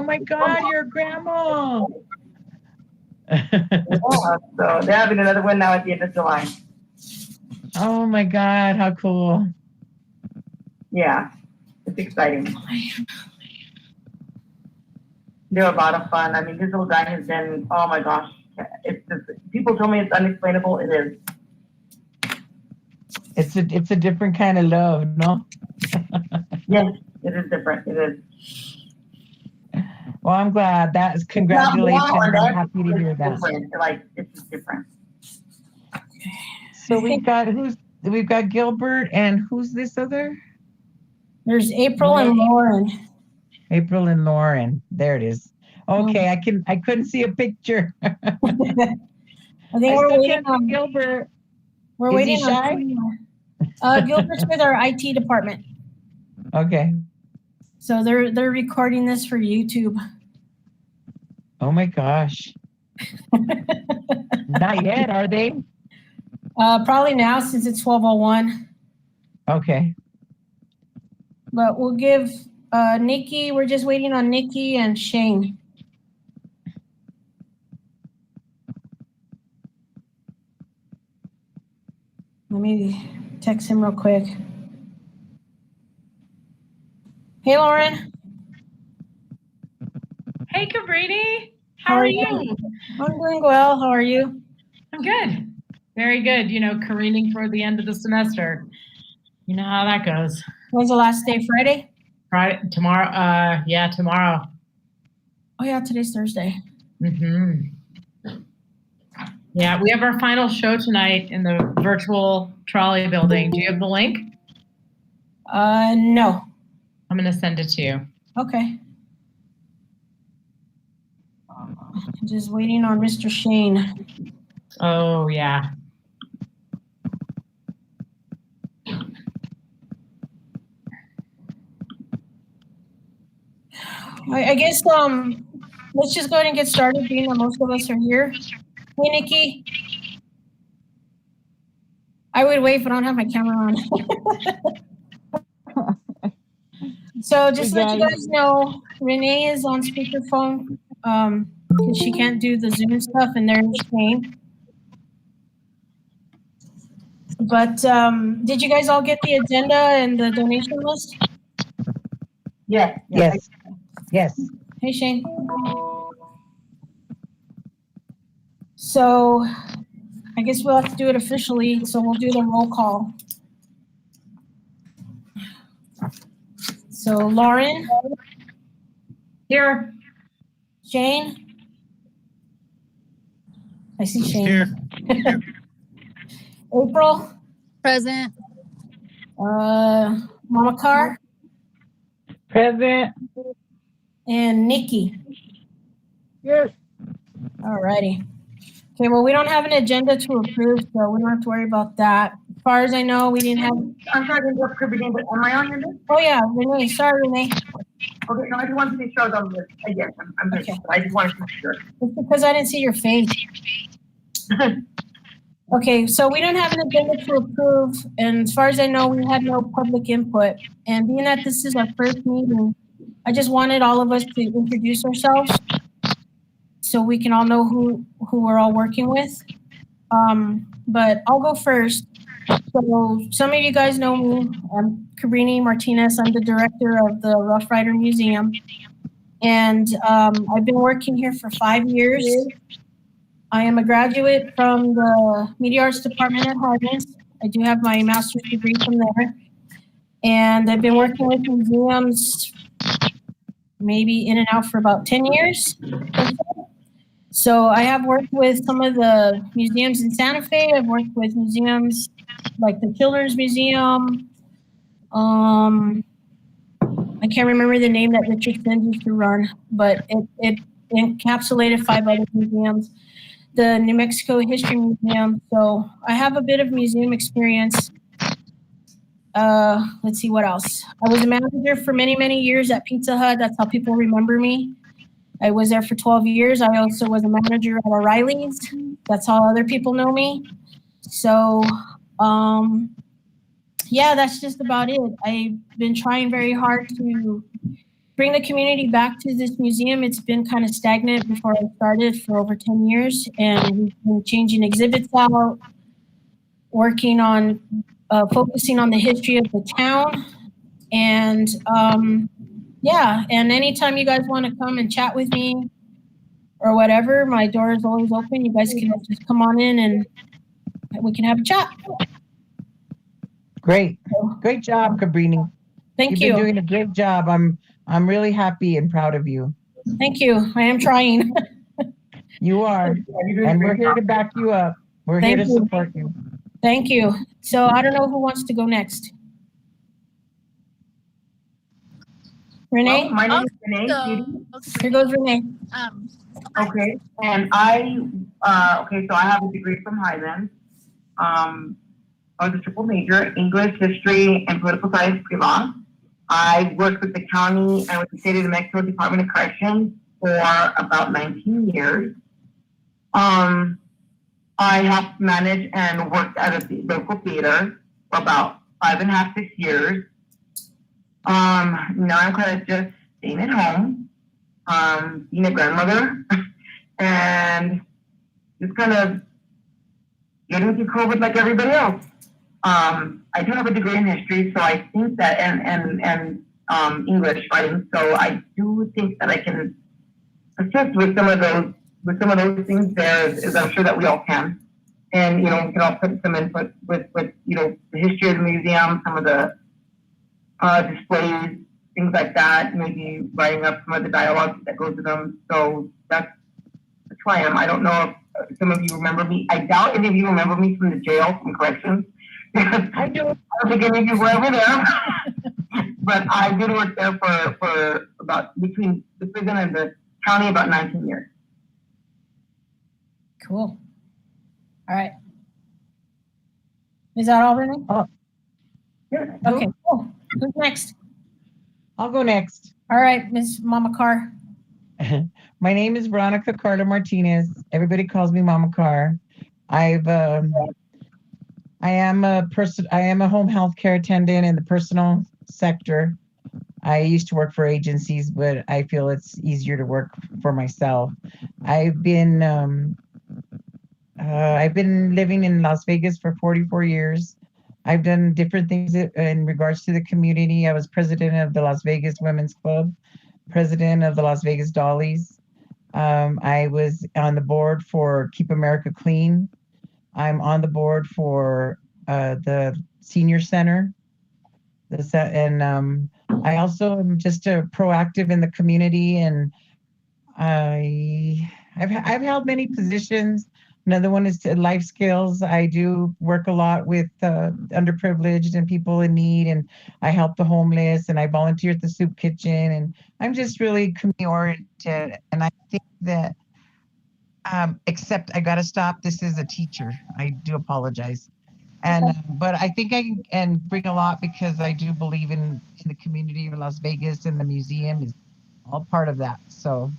my God, you're a grandma. Yeah, so they're having another one now at the end of July. Oh my God, how cool. Yeah, it's exciting. They're a lot of fun. I mean, this little guy has been, oh my gosh, it's just, people told me it's unexplainable. It is. It's a different kind of love, no? Yes, it is different. It is. Well, I'm glad. Congratulations. I'm happy to hear that. Like, it's just different. So we've got Gilbert, and who's this other? There's April and Lauren. April and Lauren. There it is. Okay, I couldn't see a picture. I think we're waiting on Gilbert. We're is waiting he shy? on Gilbert's with our IT department. Okay. So they're recording this for YouTube. Oh my gosh. Not yet, are they? Probably now since it's 12:01. Okay. But we'll give Nikki, we're just waiting on Nikki and Shane. Let me text him real quick. Hey, Lauren. Hey, Cabrini. How are you? I'm doing well. How are you? I'm good. Very good. You know, careening toward the end of the semester. You know how that goes. When's the last day? Friday? Friday, tomorrow. Yeah, tomorrow. Oh, yeah, today's Thursday. Mm-hmm. Yeah, we have our final show tonight in the virtual trolley building. Do you have the link? No. I'm going to send it to you. Okay. Just waiting on Mr. Shane. Oh, yeah. I guess let's just go ahead and get started, being that most of us are here. Hey, Nikki. I would wait, but I don't have my camera on. So just to let you guys know, Renee is on speakerphone because she can't do the Zoom stuff, and there's Shane. But did you guys all get the agenda and the donation list? Yes. Yes. Hey, Shane. So I guess we'll have to do it officially. So we'll do the roll call. So Lauren? Here. Shane? I see Shane. Here. April? Present. Mama Carr? Present. And Nikki? Yes. All righty. Okay, well, we don't have an agenda to approve, so we don't have to worry about that. As far as I know, we didn't have. I'm sorry to interrupt, Cabrini, but am I on your list? Oh, yeah, Renee. Sorry, Renee. Okay, no, I just wanted to make sure I was on the list. Yes, I'm good. Okay. I just wanted to make sure. It's because I didn't see your face. Okay, so we don't have an agenda to approve, and as far as I know, we had no public input. And being that this is our first meeting, I just wanted all of us to introduce ourselves so we can all know who we're all working with. But I'll go first. So some of you guys know me. I'm Cabrini Martinez. I'm the director of the Rough Rider Museum. And I've been working here for 5 years. I am a graduate from the Media Arts Department at Harvard. I do have my master's degree from there. And I've been working with museums maybe in and out for about 10 years. So I have worked with some of the museums in Santa Fe. I've worked with museums like the Children's Museum. I can't remember the name that Richardson used to run, but it encapsulated 5 other museums. The New Mexico History Museum. So I have a bit of museum experience. Let's see what else. I was a manager for many, many years at Pizza Hut. That's how people remember me. I was there for 12 years. I also was a manager at O'Reilly's. That's how other people know me. So, yeah, that's just about it. I've been trying very hard to bring the community back to this museum. It's been kind of stagnant before I started for over 10 years, and we've been changing exhibits out, working on focusing on the history of the town. And yeah, and anytime you guys want to come and chat with me or whatever, my door is always open. You guys can just come on in and we can have a chat. Great job, Cabrini. Thank You've you. been doing a great job. I'm really happy and proud of you. Thank you. I am trying. You are, and we're here to back you up. We're here to support you. Thank you. So I don't know who wants to go next. Renee? Well, my name is Renee. Here goes Renee. Okay, and okay, so I have a degree from Highland. I was a triple major, English, history, and political science pre-law. I worked with the county and with the state of New Mexico Department of Corrections for about 19 years. I have managed and worked at a local theater for about 5.5, 6 years. Now I'm kind of just staying at home, being a grandmother, and just kind of getting through COVID like everybody else. I do have a degree in history, so I think that, and English writing, so I do think that I can assist with some of those things there, as I'm sure that we all can. And, we can all put some input with the history of the museum, some of the displays, things like that, maybe writing up some of the dialogue that goes with them. So that's who I am. I don't know if some of you remember me. I doubt any of you remember me from the jail, from corrections. I don't think any of you were ever there. But I did work there for about, between the prison and the county, about 19 years. Cool. All right. Is that all, Renee? Yeah. Okay, cool. Who's next? I'll go next. All right, Miss Mama Carr. My name is Veronica Carter Martinez. Everybody calls me Mama Carr. I am a home health care attendant in the personal sector. I used to work for agencies, but I feel it's easier to work for myself. I've been living in Las Vegas for 44 years. I've done different things in regards to the community. I was president of the Las Vegas Women's Club, president of the Las Vegas Dollies. I was on the board for Keep America Clean. I'm on the board for the Senior Center. I also am just proactive in the community, and I've held many positions. Another one is life skills. I do work a lot with underprivileged and people in need, and I help the homeless, and I volunteer at the soup kitchen, and I'm just really community oriented. And I think that, except I got to stop. This is a teacher. I do apologize. And but I think I can bring a lot, because I do believe in the community of Las Vegas, and the museum is all part of that. So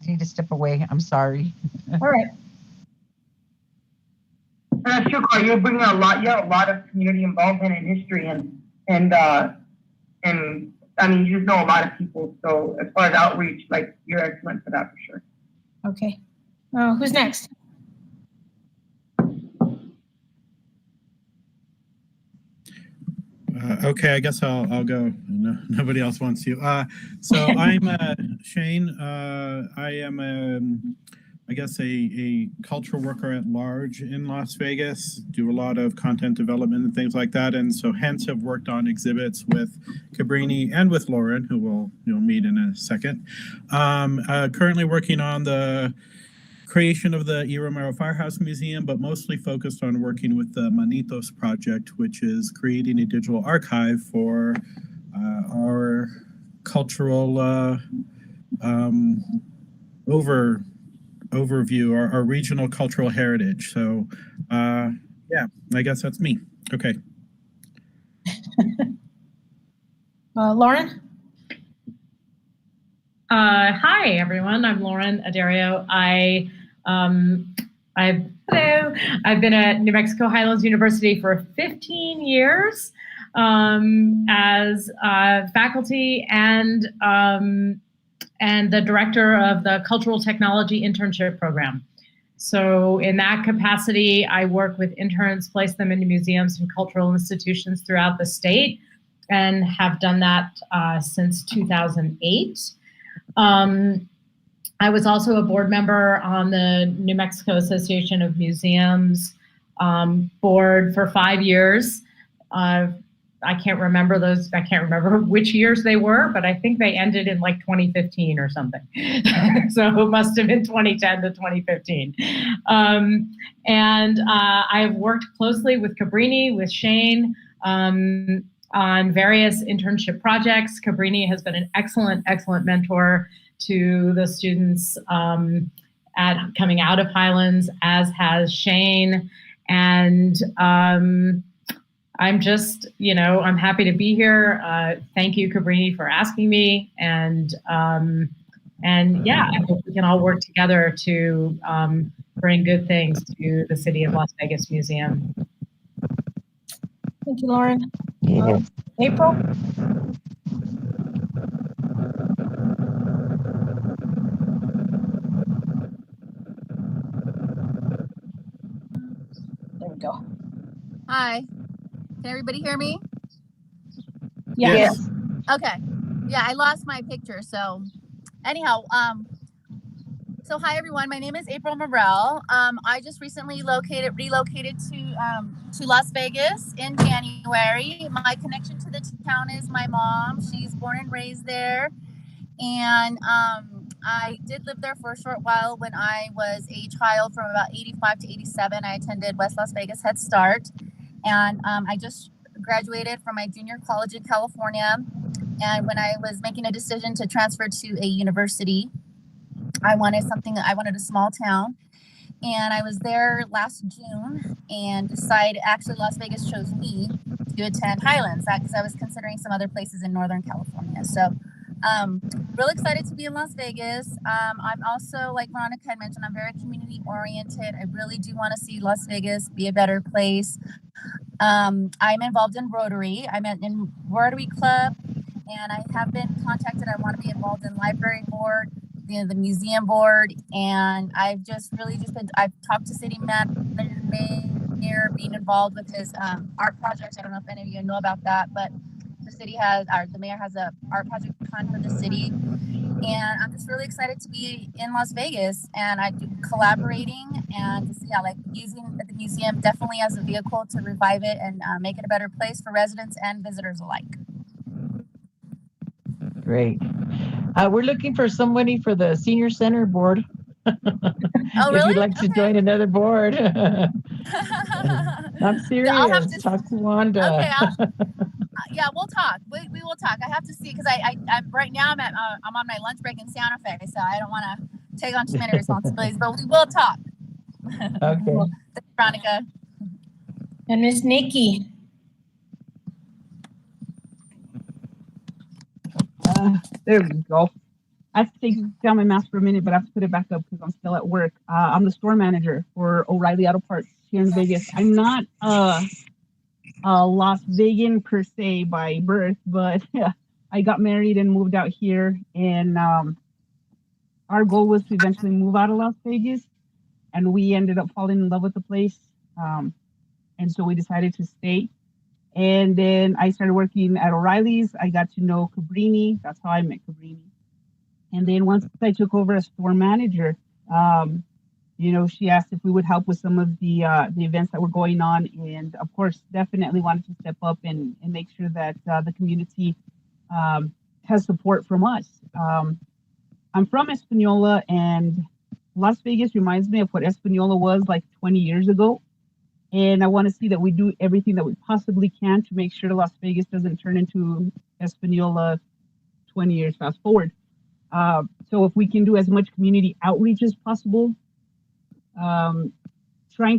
I need to step away. I'm sorry. All right. Sure, Carl, you're bringing a lot. You have a lot of community involvement in history, and I mean, you just know a lot of people. So as far as outreach, like, you're excellent for that, for sure. Okay. Who's next? Okay, I guess I'll go. No, nobody else wants to. So I'm Shane. I am I guess a cultural worker at large in Las Vegas. Do a lot of content development and things like that, and so hence have worked on exhibits with Cabrini and with Lauren, who you'll meet in a second. Currently working on the creation of the E. Romero Firehouse Museum, but mostly focused on working with the Manitos project, which is creating a digital archive for our cultural overview, our regional cultural heritage. So yeah, I guess that's me. Okay. Lauren? Hi, everyone. I'm Lauren Adario. I've been at New Mexico Highlands University for 15 years. as faculty and the director of the Cultural Technology Internship Program. So in that capacity, I work with interns, place them into museums and cultural institutions throughout the state, and have done that since 2008. I was also a board member on the New Mexico Association of Museums board for 5 years. I can't remember those. I can't remember which years they were, but I think they ended in like 2015 or something. So it must have been 2010 to 2015. And I have worked closely with Cabrini, with Shane, on various internship projects. Cabrini has been an excellent, excellent mentor to the students coming out of Highlands, as has Shane. And I'm just, I'm happy to be here. Thank you, Cabrini, for asking me. And yeah, I hope we can all work together to bring good things to the City of Las Vegas Museum. Thank you, Lauren. April? There we go. Hi. Can everybody hear me? Yes. Okay. Yeah, I lost my picture. So anyhow, so hi everyone. My name is April Morrell. I just recently relocated to Las Vegas in January. My connection to the town is my mom. She's born and raised there. And I did live there for a short while when I was a child. From about 85 to 87, I attended West Las Vegas Head Start. And I just graduated from my junior college in California. And when I was making a decision to transfer to a university, I wanted a small town. And I was there last June and actually Las Vegas chose me to attend Highlands because I was considering some other places in Northern California. So real excited to be in Las Vegas. I'm also, like Veronica had mentioned, I'm very community oriented. I really do want to see Las Vegas be a better place. I'm involved in Rotary. I'm in Rotary Club, and I have been contacted. I want to be involved in library board, the museum board, and I've talked to city mayor, being involved with his art projects. I don't know if any of you know about that, but the mayor has a art project planned for the city, and I'm just really excited to be in Las Vegas, and I do collaborating and just using the museum definitely as a vehicle to revive it and make it a better place for residents and visitors alike. Great. We're looking for somebody for the senior center board. Oh, really? If you'd like to join another board. I'm serious. I'll have to talk to Wanda. Okay. Yeah, we'll talk. We will talk. I have to see because I right now I'm on my lunch break in Santa Fe, so I don't want to take on too many responsibilities, but we will talk. Okay. Thanks, Veronica. And Miss Nikki. There we go. I have to take down my mask for a minute, but I have to put it back up because I'm still at work. I'm the store manager for O'Reilly Auto Parts here in Vegas. I'm not a Las Vegan per se by birth, but I got married and moved out here, and our goal was to eventually move out of Las Vegas, and we ended up falling in love with the place, and so we decided to stay. And then I started working at O'Reilly's. I got to know Cabrini. That's how I met Cabrini. And then once I took over as store manager, she asked if we would help with some of the events that were going on. And of course, definitely wanted to step up and make sure that the community has support from us. I'm from Espanola, and Las Vegas reminds me of what Espanola was like 20 years ago. And I want to see that we do everything that we possibly can to make sure Las Vegas doesn't turn into Espanola 20 years fast forward. So if we can do as much community outreach as possible, trying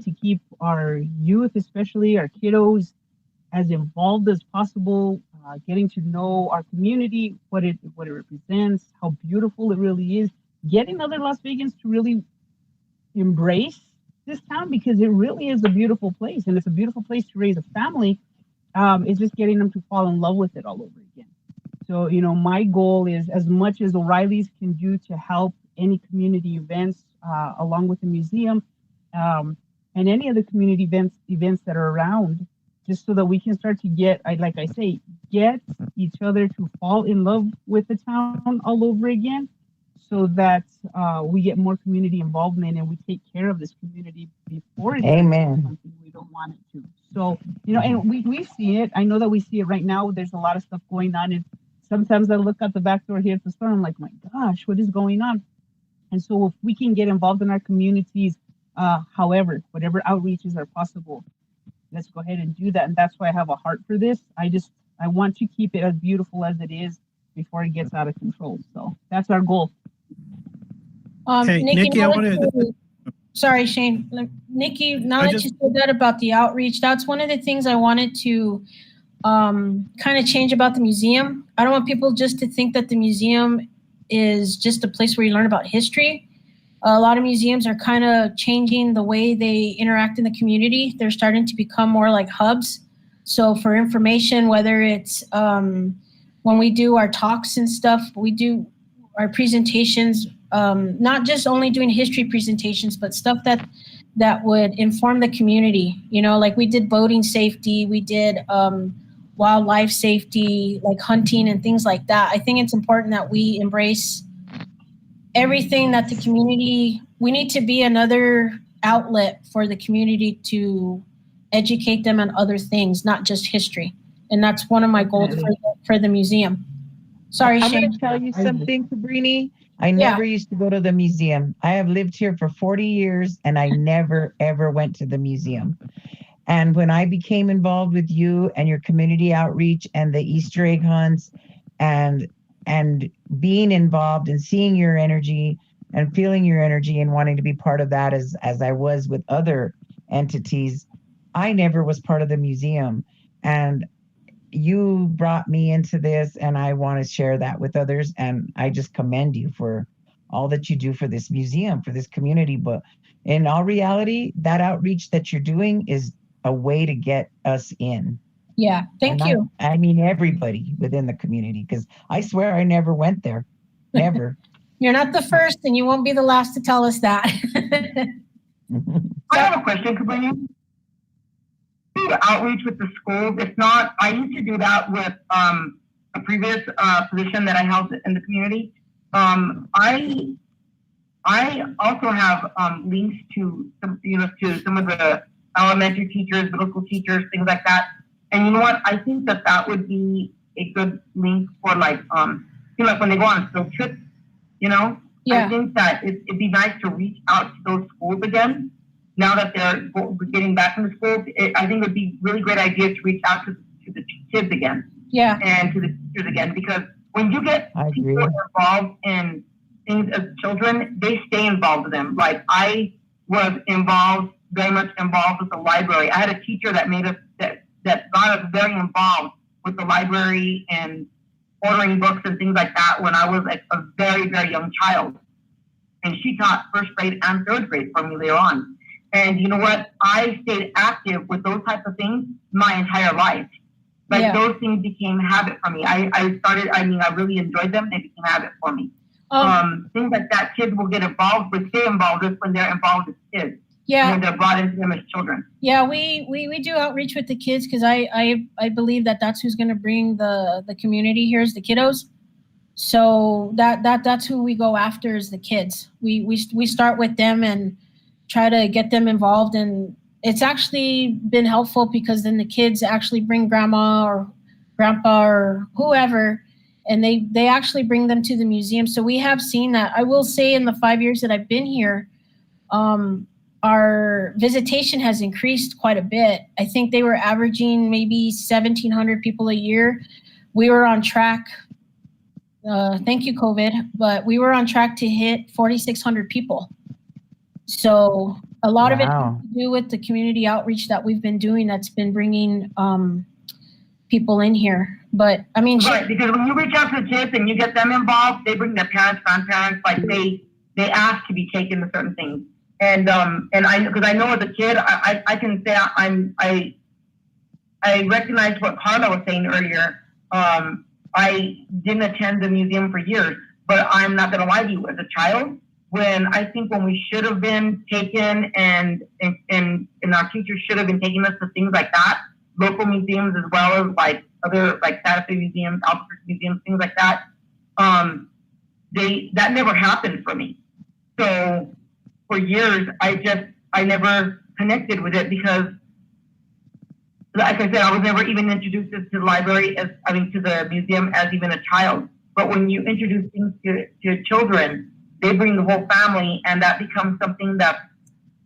to keep our youth, especially our kiddos, as involved as possible, getting to know our community, what it represents, how beautiful it really is, getting other Las Vegans to really embrace this town, because it really is a beautiful place, and it's a beautiful place to raise a family. It's just getting them to fall in love with it all over again. So, you know, my goal is as much as O'Reilly's can do to help any community events along with the museum and any other community events that are around, just so that we can start to get, like I say, get each other to fall in love with the town all over again, so that we get more community involvement and we take care of this community before it turns into Amen. something we don't want it to. So, you know, and we see it. I know that we see it right now. There's a lot of stuff going on, and sometimes I look out the back door here at the store, I'm like, my gosh, what is going on? And so if we can get involved in our communities, however, whatever outreaches are possible, let's go ahead and do that. And that's why I have a heart for this. I want to keep it as beautiful as it is before it gets out of control. So that's our goal. Hey, Nikki, now I that wanted you- Sorry, Shane. Nikki, now I that just- you said that about the outreach, that's one of the things I wanted to kind of change about the museum. I don't want people just to think that the museum is just a place where you learn about history. A lot of museums are kind of changing the way they interact in the community. They're starting to become more like hubs. So for information, whether it's when we do our talks and stuff, we do our presentations, not just only doing history presentations, but stuff that would inform the community. You know, like we did boating safety, we did wildlife safety, like hunting and things like that. I think it's important that we embrace everything that the community, we need to be another outlet for the community to educate them on other things, not just history. And that's one of my goals for the museum. Sorry, I'm Shane. going to tell you something, Cabrini. I Yeah. never used to go to the museum. I have lived here for 40 years and I never, ever went to the museum. And when I became involved with you and your community outreach and the Easter egg hunts and being involved and seeing your energy and feeling your energy and wanting to be part of that as I was with other entities, I never was part of the museum. And you brought me into this and I want to share that with others. And I just commend you for all that you do for this museum, for this community. But in all reality, that outreach that you're doing is a way to get us in. Yeah, thank you. I mean, everybody within the community, because I swear I never went there. Never. You're not the first and you won't be the last to tell us that. I have a question, Cabrini. Do outreach with the schools. It's not, I used to do that with a previous position that I held in the community. I also have links to some, to some of the elementary teachers, middle school teachers, things like that. And you know what? I think that would be a good link for like like when they go on field trips, Yeah. I think that it'd be nice to reach out to those schools again. Now that they're getting back in the schools, I think it would be a really great idea to reach out to the kids again. Yeah. And to the teachers again, because when you get people involved in things as children, they stay involved with them. Like I was very much involved with the library. I had a teacher that made us, that got us very involved with the library and ordering books and things like that when I was like a very, very young child. And she taught first grade and third grade for me later on. And you know what? I stayed active with those types of things my entire life. Like those things became habit for me. I really enjoyed them. They became habit for me. Things like that, kids will get involved with, stay involved with when they're involved as kids. Yeah. When they're brought into them as children. Yeah, we do outreach with the kids because I believe that's who's going to bring the community here is the kiddos. So that's who we go after is the kids. We start with them and try to get them involved, and it's actually been helpful because then the kids actually bring grandma or grandpa or whoever, and they actually bring them to the museum. So we have seen that. I will say in the 5 years that I've been here, our visitation has increased quite a bit. I think they were averaging maybe 1,700 people a year. We were on track. Thank you, COVID, but we were on track to hit 4,600 people. So a lot of it has to do with the community outreach that we've been doing that's been bringing people in here. But I mean, right, because when you reach out to the kids and you get them involved, they bring their parents, grandparents, like they ask to be taken to certain things. And because I know as a kid, I can say I I recognized what Carla was saying earlier. I didn't attend the museum for years, but I'm not gonna lie to you, as a child, when we should have been taken and our teachers should have been taking us to things like that, local museums as well as like other like Santa Fe museums, Albuquerque museums, things like that. That never happened for me. So for years, I never connected with it because, like I said, I was never even introduced to the library to the museum as even a child. But when you introduce things to children, they bring the whole family, and that becomes something that's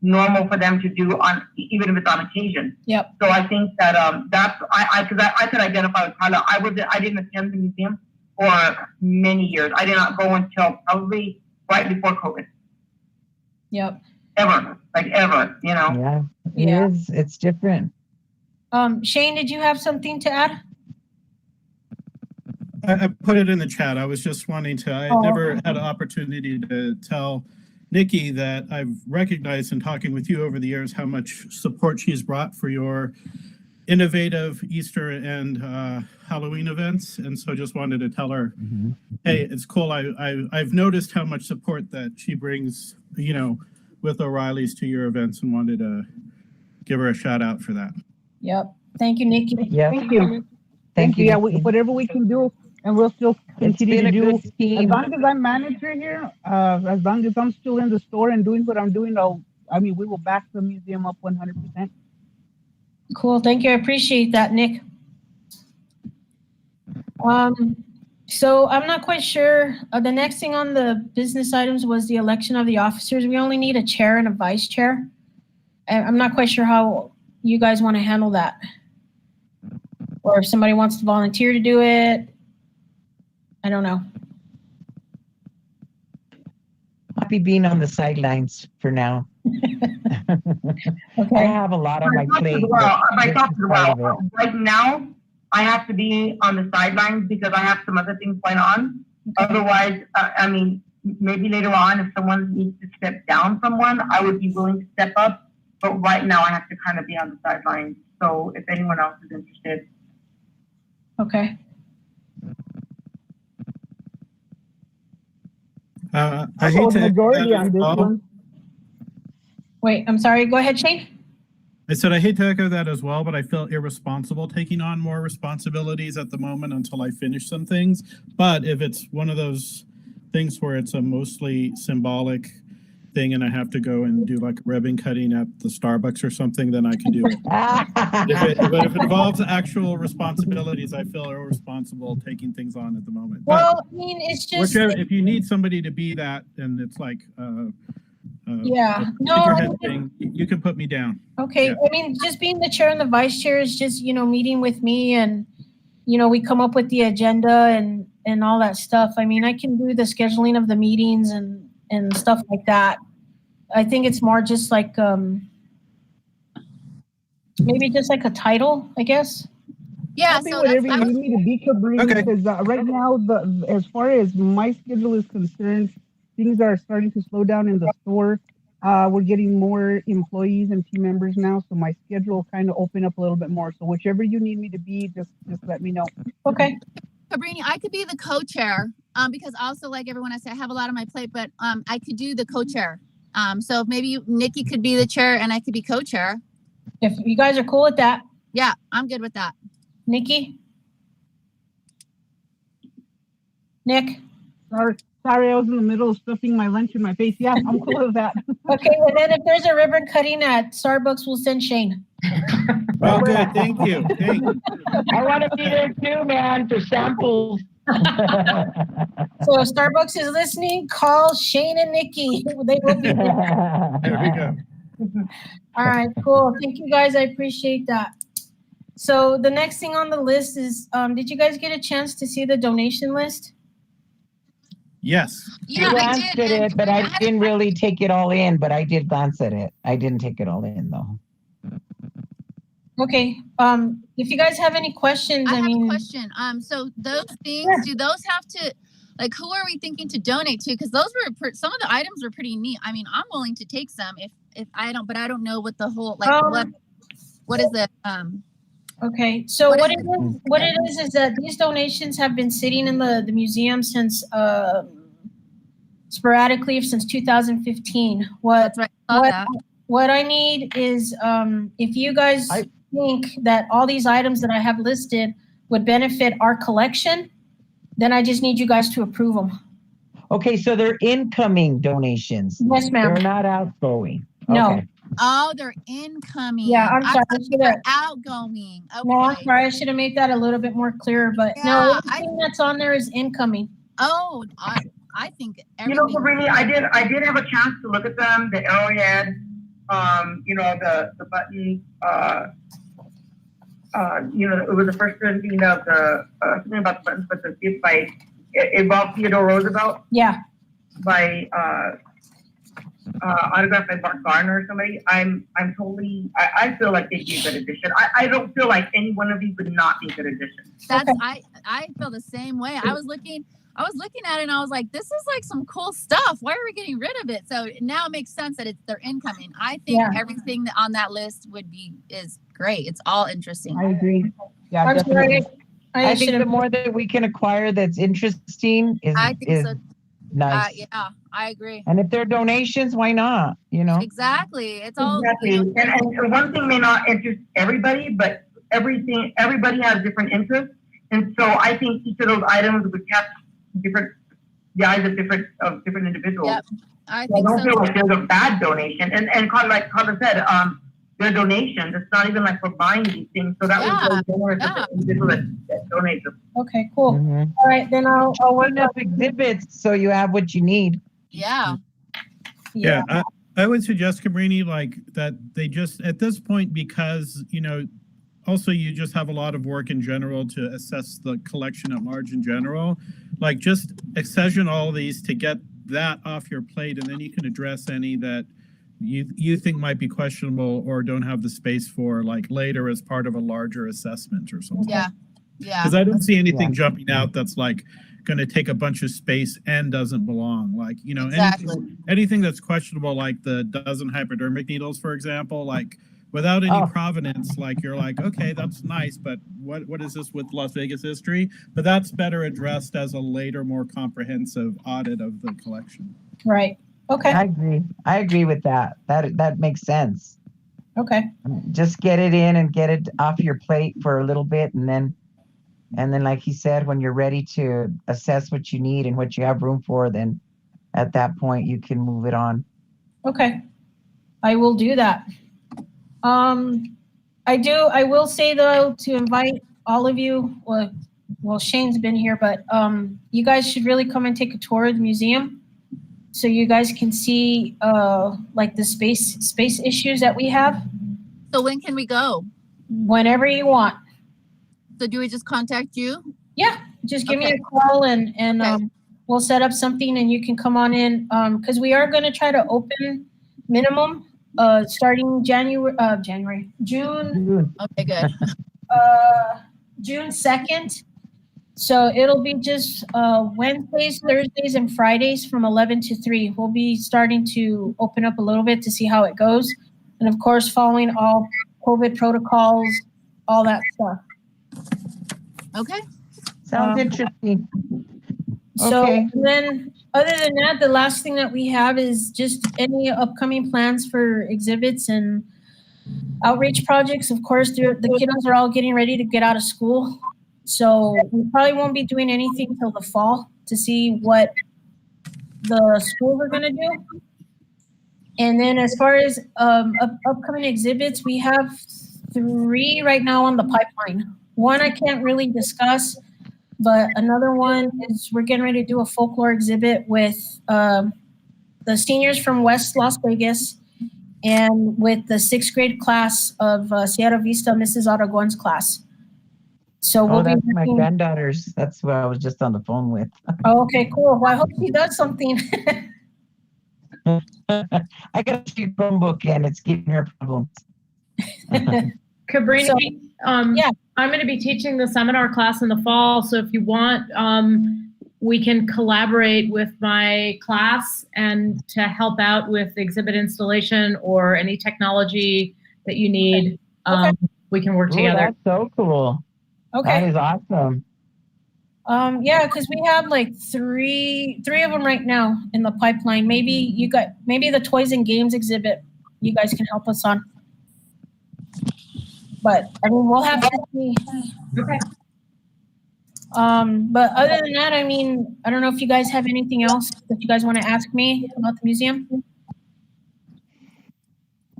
normal for them to do even if it's on occasion. Yep. So I think that I could identify with Carla. I didn't attend the museum for many years. I did not go until probably right before COVID. Yep. Ever, you know. Yeah, it is. It's different. Shane, did you have something to add? I put it in the chat. I was just wanting to, I never had an opportunity to tell Nikki that I've recognized in talking with you over the years how much support she's brought for your innovative Easter and Halloween events. And so just wanted to tell her, hey, it's cool. I've noticed how much support that she brings, you know, with O'Reilly's to your events, and wanted to give her a shout out for that. Yep. Thank you, Nikki. Yeah. Thank you. Thank you. Yeah, whatever we can do, and we'll still continue to do. As Team. long as I'm manager here, as long as I'm still in the store and doing what I'm doing, we will back the museum up 100%. Cool. Thank you. I appreciate that, Nick. So I'm not quite sure. The next thing on the business items was the election of the officers. We only need a chair and a vice chair. I'm not quite sure how you guys want to handle that. Or if somebody wants to volunteer to do it. I don't know. Happy being on the sidelines for now. Okay. I have a lot on my plate. Right now, I have to be on the sidelines because I have some other things going on. Otherwise, maybe later on, if someone needs to step down from one, I would be willing to step up. But right now, I have to kind of be on the sidelines. So if anyone else is interested. Okay. I hate to majority on this one. Wait, I'm sorry. Go ahead, Shane. I said I hate to echo that as well, but I feel irresponsible taking on more responsibilities at the moment until I finish some things. But if it's one of those things where it's a mostly symbolic thing and I have to go and do like ribbon cutting at the Starbucks or something, then I can do it. But if it involves actual responsibilities, I feel irresponsible taking things on at the moment. Well, I mean, it's just if you need somebody to be that, and it's like thing, you can put me down. Okay. Yeah. I mean, just being the chair and the vice chair is just, meeting with me, and, we come up with the agenda and all that stuff. I mean, I can do the scheduling of the meetings and stuff like that. I think it's more just like, maybe just like a title, I guess. Yeah. I'll be So whatever you need me to be, Cabrini, Okay. because right now, as far as my schedule is concerned, things are starting to slow down in the store. We're getting more employees and team members now, so my schedule will kind of open up a little bit more. So whichever you need me to be, just let me know. Okay. Cabrini, I could be the co-chair because also, like everyone, I said, I have a lot on my plate, but I could do the co-chair. So maybe Nikki could be the chair and I could be co-chair. If you guys are cool with that. Yeah, I'm good with that. Nikki? Nick? Sorry, I was in the middle of stuffing my lunch in my face. Yeah, I'm cool with that. Okay, and then if there's a ribbon cutting at Starbucks, we'll send Shane. Oh, good. Thank you. I want to be there too, man, for samples. So if Starbucks is listening, call Shane and Nikki. They will be there. There we go. All right, cool. Thank you guys. I appreciate that. So the next thing on the list is, did you guys get a chance to see the donation list? Yes. Yeah, I glanced did. at it, but I didn't really take it all in, but I did glance at it. I didn't take it all in though. Okay. If you guys have any questions, I have a question. So those things, do those have to, like, who are we thinking to donate to? Because those were some of the items were pretty neat. I mean, I'm willing to take some if I don't, but I don't know what the whole what is the Okay, so What what is it is that these donations have been sitting in the museum since sporadically since 2015. That's right. I saw that. What I need is if you guys think that all these items that I have listed would benefit our collection, then I just need you guys to approve them. Okay, so they're incoming donations. Yes, ma'am. They're not outgoing. No. Okay. Oh, they're incoming. Yeah, I'm sorry. I thought they were outgoing. Okay. No, I'm sorry. I should have made that a little bit more clear, but no, everything that's on there is incoming. Oh, I think You know, everything. Sabrina, I did have a chance to look at them. The arrowhead, you know, the buttons. You know, it was the first printing of the something about the buttons, but the gift by involved Theodore Roosevelt. Yeah. By autographed by Bart Garner or somebody. I'm totally. I feel like they'd be a good addition. I don't feel like any one of these would not be a good addition. That's I feel the same way. I was looking at it and I was like, this is like some cool stuff. Why are we getting rid of it? So now it makes sense that they're incoming. I think everything on that list is great. It's all interesting. I agree. Yeah, I'm definitely. sorry. I think the more that we can acquire that's interesting is nice. Yeah, I agree. And if they're donations, why not? You know? Exactly. It's all exactly. And one thing may not interest everybody, but everybody has different interests. And so I think each of those items would catch the eyes of different individuals. Yep. I don't feel like there's a bad donation. And like Carla said, they're donations. It's not even like we're buying these things. So that was so generous of the individual that donates them. Okay, cool. Mm-hmm. All right, then I'll work up exhibits so you have what you need. Yeah. Yeah. I would suggest, Cabrini, like that they just at this point, because you know, also you just have a lot of work in general to assess the collection at large in general. Like just accession all these to get that off your plate, and then you can address any that you think might be questionable or don't have the space for, like later as part of a larger assessment or something. Yeah. Yeah. Because I don't see anything jumping out that's like going to take a bunch of space and doesn't belong. Like, you know, anything that's questionable, like the dozen hypodermic needles, for example, like without any provenance, like you're like, okay, that's nice, but what is this with Las Vegas history? But that's better addressed as a later, more comprehensive audit of the collection. Right. Okay. I agree with that. That makes sense. Okay. Just get it in and get it off your plate for a little bit, and then like he said, when you're ready to assess what you need and what you have room for, then at that point you can move it on. Okay. I will do that. I will say though, to invite all of you, well Shane's been here, but you guys should really come and take a tour of the museum so you guys can see like the space issues that we have. So when can we go? Whenever you want. So do we just contact you? Yeah, just give me a call and we'll set up something and you can come on in, because we are going to try to open minimum starting June. Okay, good. June 2nd. So it'll be just Wednesdays, Thursdays, and Fridays from 11 to 3. We'll be starting to open up a little bit to see how it goes. And of course, following all COVID protocols, all that stuff. Okay. Sounds interesting. So then other than that, the last thing that we have is just any upcoming plans for exhibits and outreach projects. Of course, the kiddos are all getting ready to get out of school. So we probably won't be doing anything till the fall to see what the schools are going to do. And then as far as upcoming exhibits, we have 3 right now on the pipeline. One I can't really discuss, but another one is we're getting ready to do a folklore exhibit with the seniors from West Las Vegas and with the 6th grade class of Sierra Vista, Mrs. Aragon's class. So we'll be my granddaughters. That's what I was just on the phone with. Oh, okay, cool. Well, I hope she does something. I got a Chromebook and it's giving her problems. Cabrini, I'm going to be teaching the seminar class in the fall. So if you want, we can collaborate with my class and to help out with exhibit installation or any technology that you need. Okay. we can work Ooh, together. that's so cool. That Okay. is awesome. Yeah, because we have like three of them right now in the pipeline. Maybe the toys and games exhibit you guys can help us on. But I mean, we'll have to see. Okay. But other than that, I mean, I don't know if you guys have anything else that you guys want to ask me about the museum.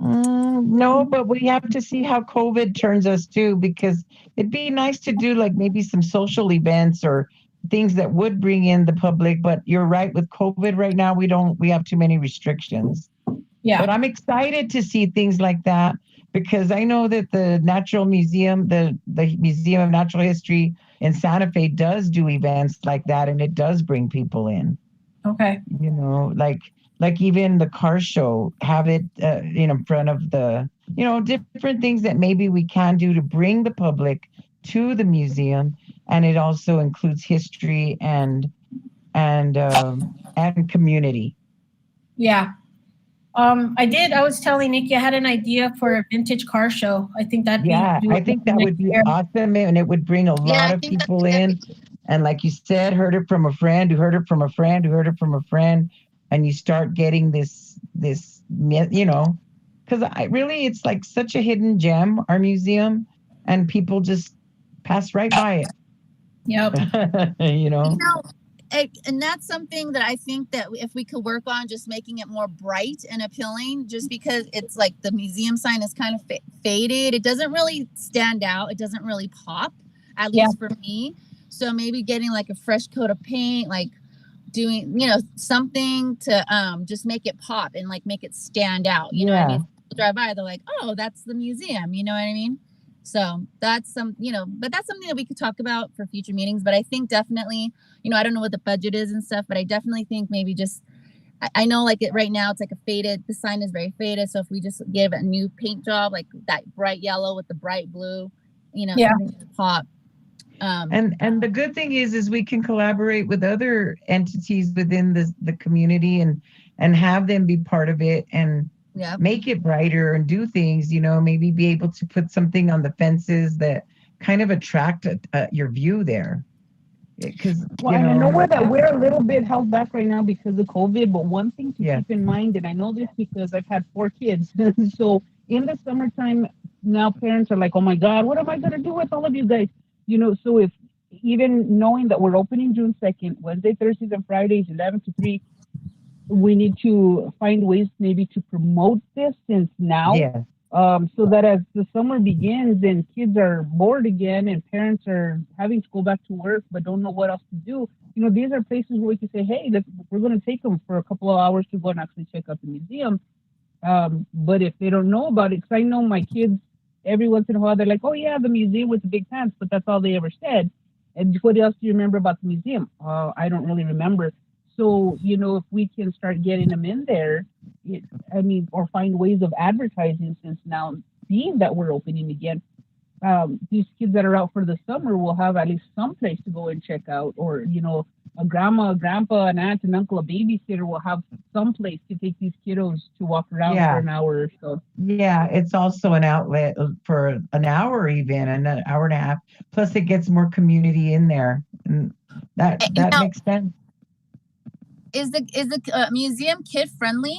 No, but we have to see how COVID turns us too, because it'd be nice to do like maybe some social events or things that would bring in the public. But you're right, with COVID right now, we have too many restrictions. Yeah. But I'm excited to see things like that because I know that the Natural Museum, the Museum of Natural History in Santa Fe does do events like that, and it does bring people in. Okay. You know, like even the car show, have it in front of the, different things that maybe we can do to bring the public to the museum, and it also includes history and community. Yeah. I was telling Nikki I had an idea for a vintage car show. I think that'd be I think that would be awesome, and it would bring a lot of people in. And like you said, heard it from a friend who heard it from a friend who heard it from a friend, and you start getting this, because it's like such a hidden gem, our museum, and people just pass right by it. Yep. And that's something that I think that if we could work on just making it more bright and appealing, just because it's like the museum sign is kind of faded. It doesn't really stand out. It doesn't really pop, at least for me. So maybe getting like a fresh coat of paint, like doing, something to just make it pop and like make it stand out. You know what I mean? People drive by, they're like, oh, that's the museum. You know what I mean? So that's but that's something that we could talk about for future meetings. But I think definitely, I don't know what the budget is and stuff, but I definitely think maybe just, I know like right now it's like the sign is very faded. So if we just give a new paint job, like that bright yellow with the bright blue, something to pop. And the good thing is we can collaborate with other entities within the community and have them be part of it and make it brighter and do things, maybe be able to put something on the fences that kind of attract your view there. Because and I know we're a little bit held back right now because of COVID, but one thing to keep in mind, and I know this because I've had 4 kids, so in the summertime now parents are like, oh my God, what am I going to do with all of you guys? So if even knowing that we're opening June 2nd, Wednesday, Thursdays, and Fridays, 11 to 3, we need to find ways maybe to promote this since now. So that as the summer begins and kids are bored again and parents are having to go back to work but don't know what else to do, these are places where we can say, hey, we're going to take them for a couple of hours to go and actually check out the museum. But if they don't know about it, because I know my kids, every once in a while, they're like, oh yeah, the museum with the big pants, but that's all they ever said. And what else do you remember about the museum? I don't really remember. So, if we can start getting them in there, or find ways of advertising, since now being that we're opening again, these kids that are out for the summer will have at least some place to go and check out, or, a grandma, a grandpa, an aunt, an uncle, a babysitter will have some place to take these kiddos to walk around for an hour or so. Yeah, it's also an outlet for an hour, even an hour and a half. Plus, it gets more community in there, and that makes sense. Is the museum kid friendly?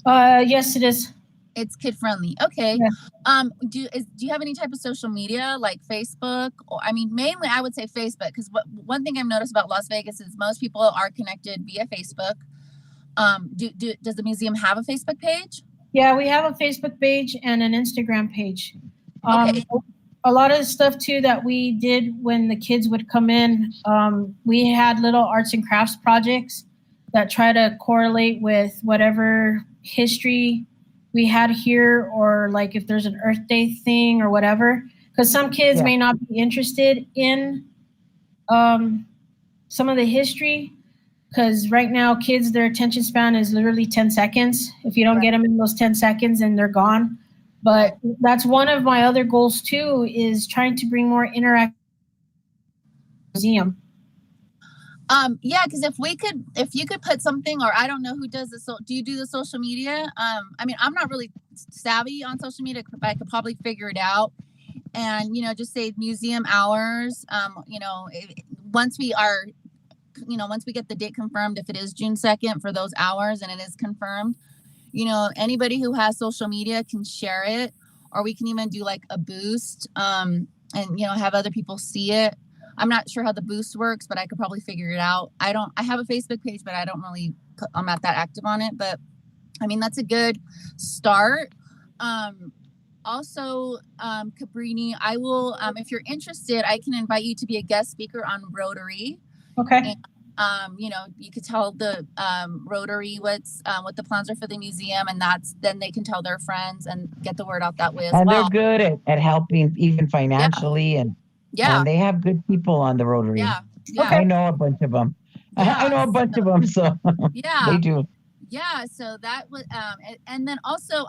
Yes, it is. It's kid friendly. Okay. Yeah. Do you have any type of social media like Facebook? Or mainly I would say Facebook, because one thing I've noticed about Las Vegas is most people are connected via Facebook. Does the museum have a Facebook page? Yeah, we have a Facebook page and an Instagram page. Okay. A lot of the stuff too that we did when the kids would come in, we had little arts and crafts projects that try to correlate with whatever history we had here, or like if there's an Earth Day thing or whatever, because some kids may not be interested in some of the history, because right now kids, their attention span is literally 10 seconds. If you don't get them in those 10 seconds, then they're gone. But that's one of my other goals too, is trying to bring more interaction museum. Because if you could put something, or I don't know who does this. So do you do the social media? I'm not really savvy on social media, I could probably figure it out. And, you know, just say museum hours. You know, once we are, you know, once we get the date confirmed, if it is June 2nd for those hours and it is confirmed, you know, anybody who has social media can share it, or we can even do like a boost, and, you know, have other people see it. I'm not sure how the boost works, but I could probably figure it out. I have a Facebook page, but I'm not that active on it, but I mean, that's a good start. Also, Cabrini, I will, if you're interested, I can invite you to be a guest speaker on Rotary. Okay. And, you know, you could tell the Rotary what the plans are for the museum, and then they can tell their friends and get the word out that way as And well. they're good at helping even financially, and they have good people on the Rotary. Yeah. I know a bunch of them. I know a bunch of them, so they do. Yeah, so that was, and then also,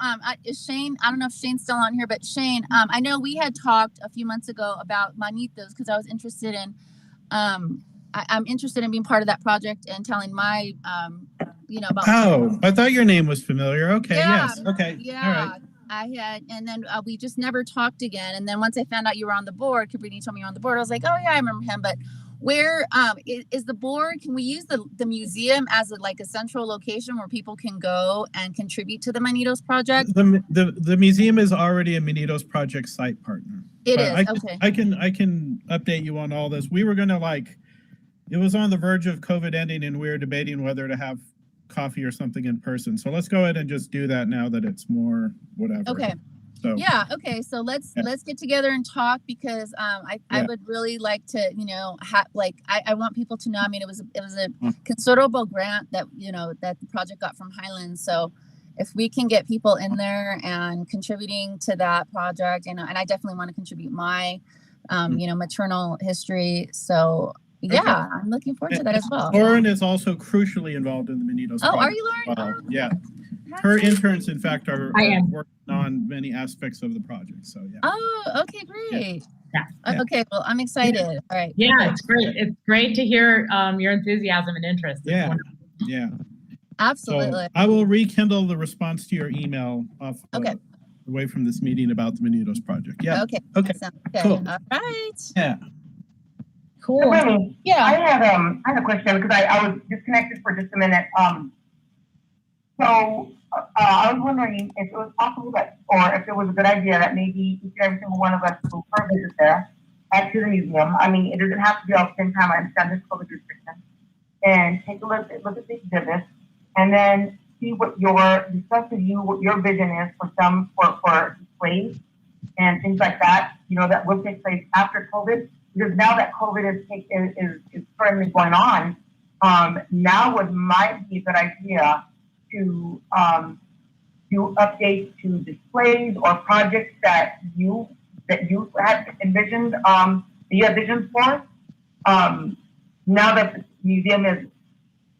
Shane, I don't know if Shane's still on here, but Shane, I know we had talked a few months ago about Manitos, because I was interested in, I'm interested in being part of that project and telling my, you know, about. Oh, I thought your name was familiar. Okay, yeah, yes, okay, yeah, all right. I had, and then we just never talked again. And then once I found out you were on the board, Cabrini told me you're on the board, I was like, oh yeah, I remember him, but where is the board? Can we use the museum as a central location where people can go and contribute to the Manitos project? The museum is already a Manitos project site partner. It is, okay. I can update you on all this. We were gonna it was on the verge of COVID ending, and we were debating whether to have coffee or something in person. So let's go ahead and just do that now that it's more whatever. Okay. So yeah. Okay. So let's get together and talk, because I would really like to, you know, I want people to know. I mean, it was a considerable grant that, you know, that the project got from Highlands. So if we can get people in there and contributing to that project, you know, and I definitely want to contribute my, you know, maternal history. So yeah, I'm looking forward to that as well. Lauren is also crucially involved in the Manitos project. Oh, are you, Lauren? Well. Yeah. Her interns, in fact, are working on many aspects of the project. So yeah. Oh, okay, great. Yeah. Okay, well, I'm excited. Yeah. All right. Yeah, it's great. It's great to hear your enthusiasm and interest. Yeah. Yeah. Absolutely. So I will rekindle the response to your email away from this meeting about the Manitos project. Yeah. Okay. Okay. Cool. All right. Yeah. Cool. Really, yeah. I had a question, because I was disconnected for just a minute. So I was wondering if it was possible or if it was a good idea that maybe each and every single one of us go for a visit there, to the museum. I mean, it doesn't have to be all at the same time. I understand this COVID restriction. And take a look at the exhibit, and then see discuss with you what your vision is for displays and things like that, you know, that will take place after COVID. Because now that COVID is currently going on, now might be a good idea to do updates to displays or projects that you had envisioned, for. Now that the museum is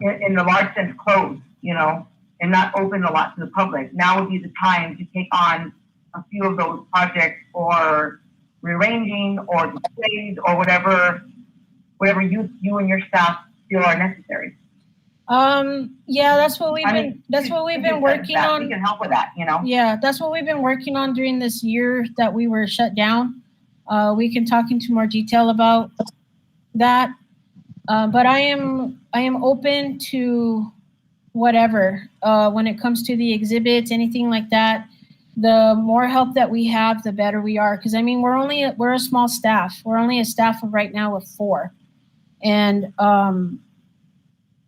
in the large sense closed, you know, and not open a lot to the public, now would be the time to take on a few of those projects, or rearranging, or displays, or whatever you and your staff feel are necessary. Yeah, that's what we've been working on. We can help with that, you know. Yeah, that's what we've been working on during this year that we were shut down. We can talk into more detail about that. But I am open to whatever when it comes to the exhibits, anything like that. The more help that we have, the better we are. Because I mean, we're a small staff. We're only a staff of right now of 4, and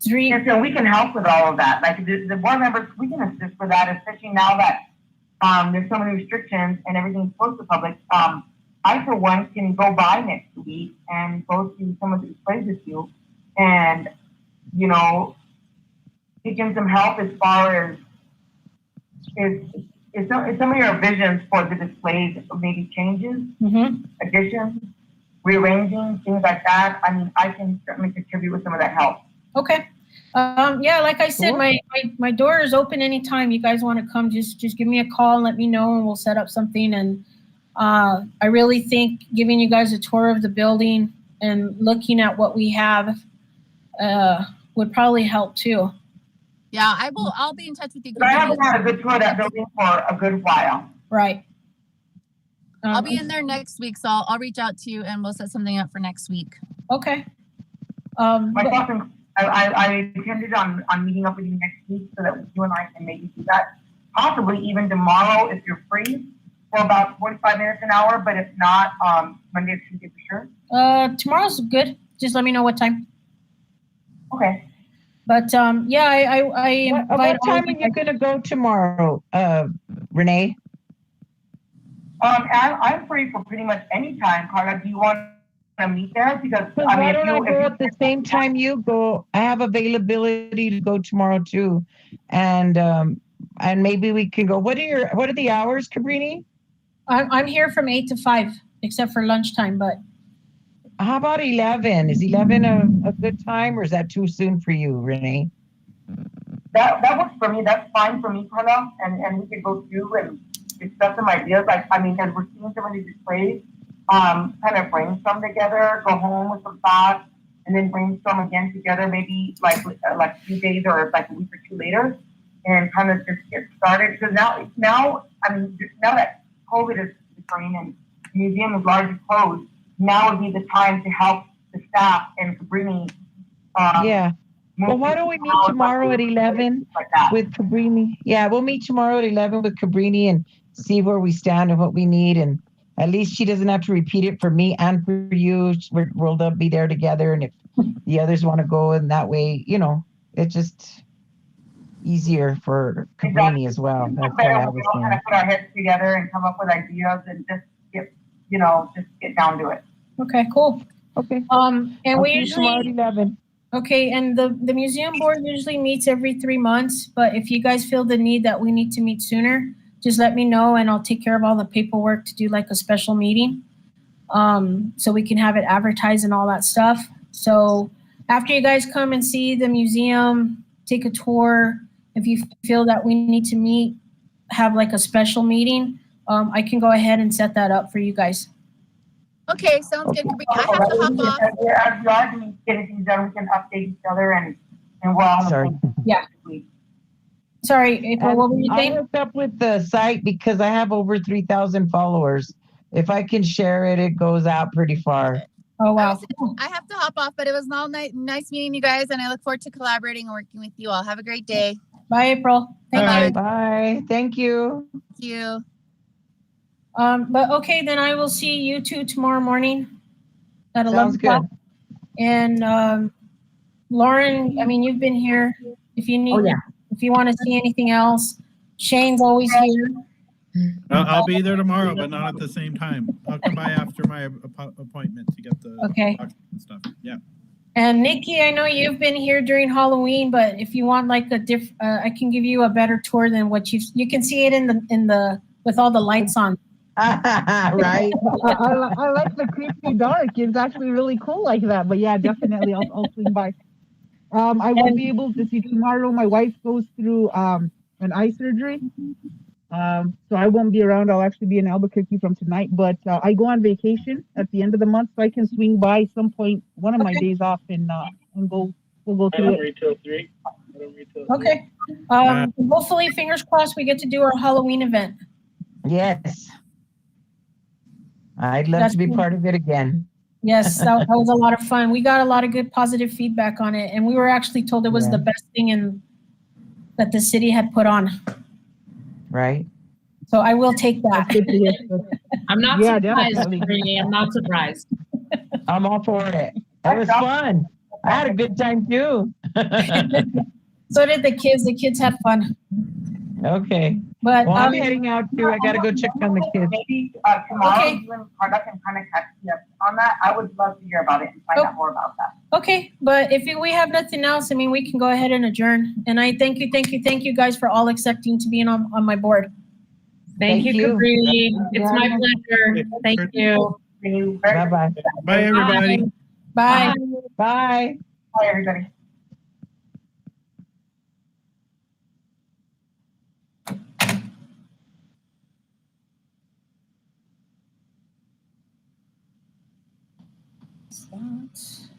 3. Yeah, so we can help with all of that. Like the board members, we can assist with that, especially now that there's so many restrictions and everything's closed to public. I, for one, can go by next week and go to some of the displays with you, and you know, taking some help as far as some of your visions for the displays, maybe changes, additions, rearranging, things like that. I mean, I can certainly contribute with some of that help. Okay. Yeah, like I said, my door is open anytime you guys want to come. Just give me a call and let me know, and we'll set up something. And I really think giving you guys a tour of the building and looking at what we have would probably help too. Yeah, I'll be in touch with you. But I haven't had a good tour of that building for a good while. Right. I'll be in there next week, so I'll reach out to you and we'll set something up for next week. Okay. Myself and I intended on meeting up with you next week so that you and I can maybe do that. Possibly even tomorrow if you're free for about 45 minutes, an hour, but if not, Monday or Tuesday for sure. Tomorrow's good. Just let me know what time. Okay. But yeah, I invite What time are you gonna go tomorrow, Renee? I'm free for pretty much any time. Carla, do you want to meet there? Because I mean, Why don't I if go at the same time you go? I have availability to go tomorrow too, and maybe we can go. What are the hours, Cabrini? I'm here from 8 to 5, except for lunchtime. But how about 11? Is 11 a good time, or is that too soon for you, Renee? That works for me. That's fine for me, Carla, and we can go through and discuss some ideas. Like, I mean, because we're seeing some of these displays, kind of brainstorm together, go home with some thoughts, and then brainstorm again together, maybe like a few days or like a week or two later, and kind of just get started. Because now, I mean, now that COVID is occurring and the museum is largely closed, now would be the time to help the staff and to bring yeah. Well, why don't we meet tomorrow at 11 with Cabrini? Yeah, we'll meet tomorrow at 11 with Cabrini and see where we stand and what we need. And at least she doesn't have to repeat it for me and for you. We'll be there together. And if the others want to go, and that way, you know, it's just easier for Cabrini as well. That's why I was kind of put our heads together and come up with ideas and just get down to it. Okay, cool. Okay. And I'll we see you usually tomorrow at 11. Okay, and the museum board usually meets every 3 months, but if you guys feel the need that we need to meet sooner, just let me know and I'll take care of all the paperwork to do like a special meeting, so we can have it advertised and all that stuff. So after you guys come and see the museum, take a tour, if you feel that we need to meet, have like a special meeting, I can go ahead and set that up for you guys. Okay, sounds good. I have to hop off. As we are getting things done, we can update each other and we're all Sorry. Yeah. Sorry, April, what were you saying? I hooked up with the site because I have over 3,000 followers. If I can share it, it goes out pretty far. Oh, wow. I have to hop off, but it was all nice meeting you guys, and I look forward to collaborating and working with you all. Have a great day. Bye, April. Thank you. Bye. Thank you. Thank you. But okay, then I will see you two tomorrow morning at 11 o'clock. And Lauren, I mean, you've been here. If you need, if you want to see anything else, Shane's always here. I'll be there tomorrow, but not at the same time. I'll come by after my appointment to get the documents and stuff. Yeah. And Nikki, I know you've been here during Halloween, but if you want like I can give you a better tour than what you can see it in the with all the lights on. Right. I like the creepy dark. It's actually really cool like that. But yeah, definitely I'll swing by. I won't be able to see tomorrow. My wife goes through an eye surgery. So I won't be around. I'll actually be in Albuquerque from tonight. But I go on vacation at the end of the month, so I can swing by some point, one of my days off, and we'll go through it. Till 3. Okay. Hopefully, fingers crossed, we get to do our Halloween event. Yes. I'd love to be part of it again. Yes, that was a lot of fun. We got a lot of good positive feedback on it, and we were actually told it was the best thing that the city had put on. Right. So I will take that. I'm not surprised. I'm not surprised. I'm all for it. It was fun. I had a good time too. So did the kids. The kids had fun. Okay. But well, I'm heading out too. I got to go check on the kids. Maybe tomorrow you and Carla can kind of catch me up on that. I would love to hear about it and find out more about that. Okay, but if we have nothing else, I mean, we can go ahead and adjourn. And I thank you guys for all accepting to being on my board. Thank you, Cabrini. It's my pleasure. Thank you. Bye-bye. Bye, everybody. Bye. Bye. Bye, everybody. Start.